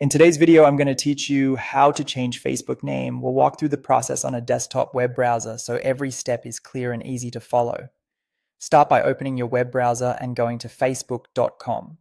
In today's video, I'm going to teach you how to change Facebook name. We'll walk through the process on a desktop web browser so every step is clear and easy to follow. Start by opening your web browser and going to facebook.com.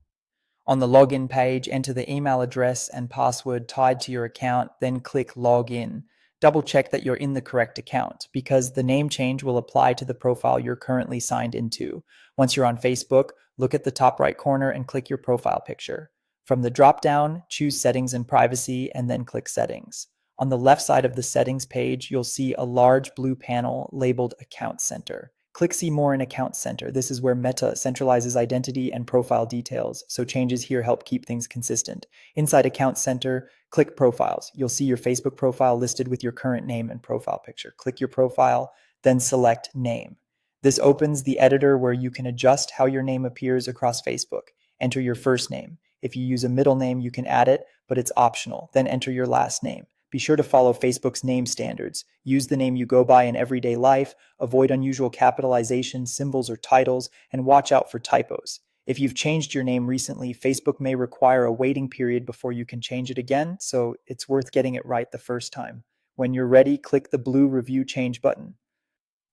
On the login page, enter the email address and password tied to your account, then click Login. Double check that you're in the correct account because the name change will apply to the profile you're currently signed into. Once you're on Facebook, look at the top right corner and click your profile picture. From the drop-down, choose Settings and Privacy and then click Settings. On the left side of the settings page, you'll see a large blue panel labeled Account Center. Click See More in Account Center. This is where Meta centralizes identity and profile details, so changes here help keep things consistent. Inside Account Center, click Profiles. You'll see your Facebook profile listed with your current name and profile picture. Click your profile, then select Name. This opens the editor where you can adjust how your name appears across Facebook. Enter your first name. If you use a middle name, you can add it, but it's optional. Then enter your last name. Be sure to follow Facebook's name standards. Use the name you go by in everyday life, avoid unusual capitalization, symbols, or titles, and watch out for typos. If you've changed your name recently, Facebook may require a waiting period before you can change it again, so it's worth getting it right the first time. When you're ready, click the blue Review Change button.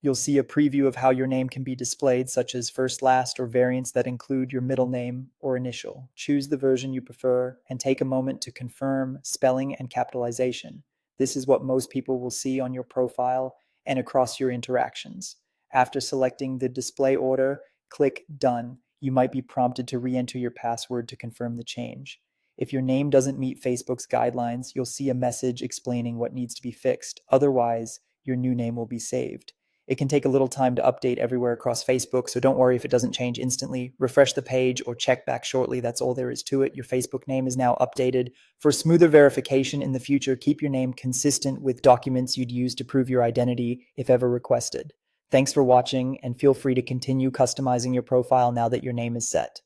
You'll see a preview of how your name can be displayed, such as first, last, or variants that include your middle name or initial. Choose the version you prefer and take a moment to confirm spelling and capitalization. This is what most people will see on your profile and across your interactions. After selecting the display order, click Done. You might be prompted to re-enter your password to confirm the change. If your name doesn't meet Facebook's guidelines, you'll see a message explaining what needs to be fixed. Otherwise, your new name will be saved. It can take a little time to update everywhere across Facebook, so don't worry if it doesn't change instantly. Refresh the page or check back shortly. That's all there is to it. Your Facebook name is now updated. For smoother verification in the future, keep your name consistent with documents you'd use to prove your identity if ever requested. Thanks for watching, and feel free to continue customizing your profile now that your name is set.